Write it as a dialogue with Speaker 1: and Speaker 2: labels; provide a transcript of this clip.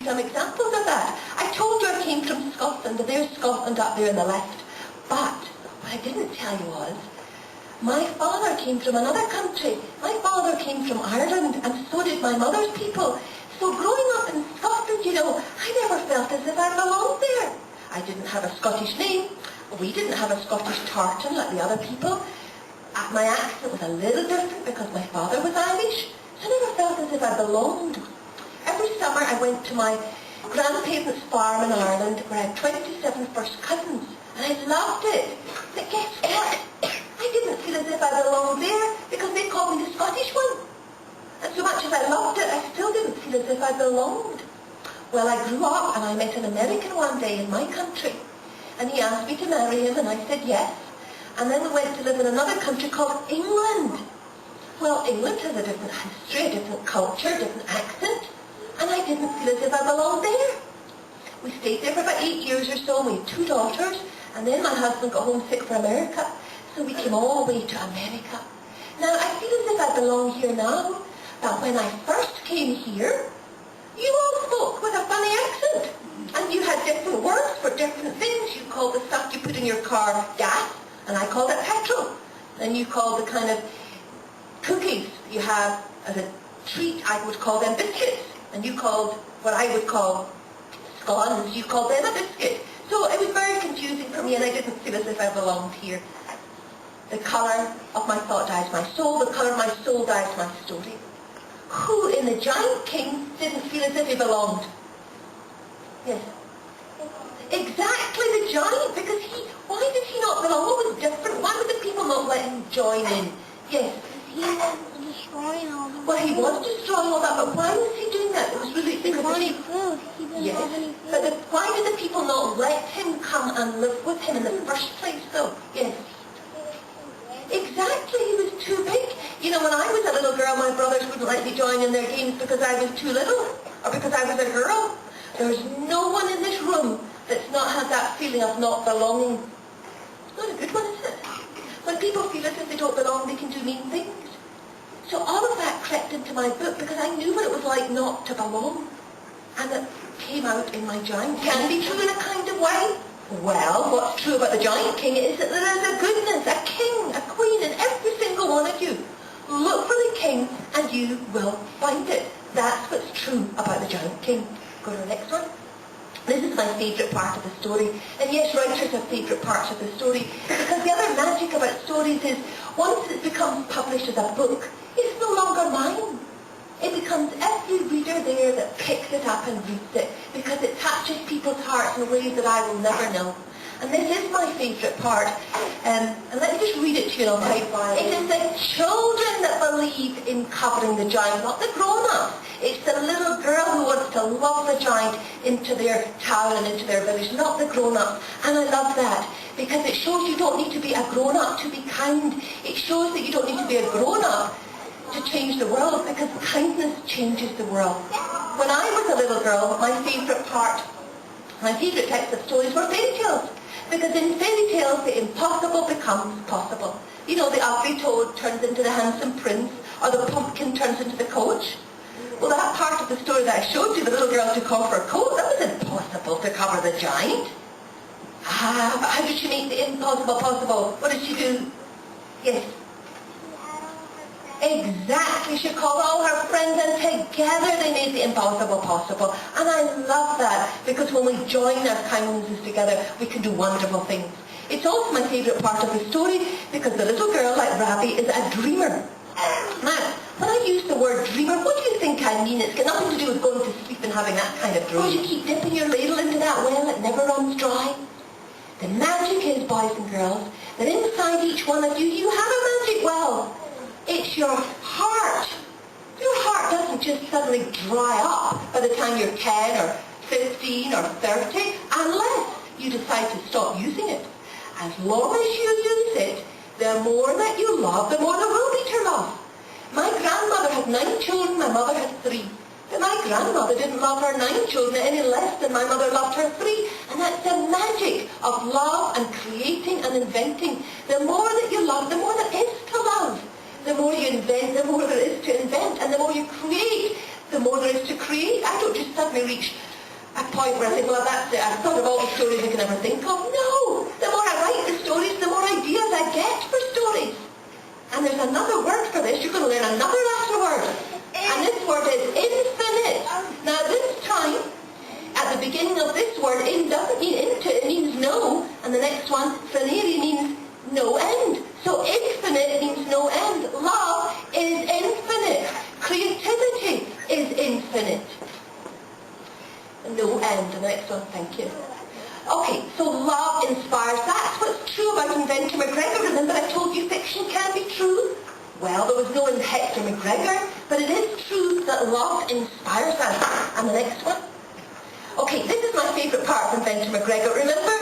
Speaker 1: Some examples of that. I told you I came from Scotland, and there's Scotland up there on the left. But what I didn't tell you was, my father came from another country. My father came from Ireland, and so did my mother's people. So growing up in Scotland, you know, I never felt as if I belonged there. I didn't have a Scottish name. We didn't have a Scottish tartan like the other people. My accent was a little different because my father was Irish. So I never felt as if I belonged. Every summer I went to my grandparents' farm in Ireland where I had 27 first cousins, and I loved it. But guess what? I didn't feel as if I belonged there because they called me the Scottish one. And so much as I loved it, I still didn't feel as if I belonged. Well, I grew up and I met an American one day in my country, and he asked me to marry him, and I said yes. And then we went to live in another country called England. Well, England has a different history, a different culture, a different accent. And I didn't feel as if I belonged there. We stayed there for about 8 years or so, and we had 2 daughters, and then my husband got homesick for America, so we came all the way to America. Now, I feel as if I belong here now, but when I first came here, you all spoke with a funny accent, and you had different words for different things. You called the stuff you put in your car gas, and I called it petrol. And you called the kind of cookies you have as a treat, I would call them biscuits. And you called what I would call scones, you called them a biscuit. So it was very confusing for me, and I didn't feel as if I belonged here. The colour of my thought dyes my soul, the colour of my soul dyes my story. Who in the Giant King didn't feel as if he belonged? Yes. Exactly, the giant, because why did he not belong? What was different? Why would the people not let him join in? Yes.
Speaker 2: He was destroying all the
Speaker 1: Well, he was destroying all that, but why was he doing that? It was really because
Speaker 2: food. He didn't have any food.
Speaker 1: But why did the people not let him come and live with him in the first place, though? Yes. Exactly, he was too big. You know, when I was a little girl, my brothers wouldn't let me join in their games because I was too little, or because I was a girl. There's no one in this room that's not had that feeling of not belonging. It's not a good one, is it? When people feel as if they don't belong, they can do mean things. So all of that crept into my book because I knew what it was like not to belong. And it came out in my Giant. Can be true in a kind of way. Well, what's true about the Giant King is that there is a goodness, a king, a queen in every single one of you. Look for the king and you will find it. That's what's true about the Giant King. Go to the next one. This is my favourite part of the story. And yes, writers have favourite parts of the story, because the other magic about stories is once it becomes published as a book, it's no longer mine. It becomes every reader there that picks it up and reads it, because it touches people's hearts in ways that I will never know. And this is my favourite part. And let me just read it to you and I'll type by it. It is the children that believe in covering the giant, not the grown-ups. It's the little girl who wants to love the giant into their town and into their village, not the grown-ups. And I love that, because it shows you don't need to be a grown-up to be kind. It shows that you don't need to be a grown-up to change the world, because kindness changes the world. When I was a little girl, my favourite types of stories were fairy tales. Because in fairy tales, the impossible becomes possible. You know, the ugly toad turns into the handsome prince, or the pumpkin turns into the coach. Well, that part of the story that I showed you, the little girl took off her coat, that was impossible to cover the giant. But how did she make the impossible possible? What did she do? Yes. Exactly, she called all her friends and together they made the impossible possible. And I love that, because when we join our kindnesses together, we can do wonderful things. It's also my favourite part of the story, because the little girl, like Rabbie, is a dreamer. Now, when I use the word dreamer, what do you think I mean? It's got nothing to do with going to sleep and having that kind of dream. You keep dipping your ladle into that well, it never runs dry. The magic is, boys and girls, that inside each one of you, you have a magic well. It's your heart. Your heart doesn't just suddenly dry up by the time you're 10 or 15 or 30, unless you decide to stop using it. As long as you use it, the more that you love, the more there will be to love. My grandmother had 9 children, my mother had 3. But my grandmother didn't love her 9 children any less than my mother loved her 3. And that's the magic of love and creating and inventing. The more that you love, the more there is to love. The more you invent, the more there is to invent. And the more you create, the more there is to create. I don't just suddenly reach a point where I think, well, that's it. I've thought of all the stories I can ever think of. No! The more I write the stories, the more ideas I get for stories. And there's another word for this. You're going to learn another Latin word. And this word is infinite. Now, this time, at the beginning of this word, in doesn't mean into, it means no. And the next one, finere, means no end. So infinite means no end. Love is infinite. Creativity is infinite. No end. The next one, thank you. Okay, so love inspires. That's what's true about Inventor McGregor. Remember I told you fiction can be true? Well, there was no Hector McGregor, but it is true that love inspires us. And the next one? Okay, this is my favourite part of Inventor McGregor. Remember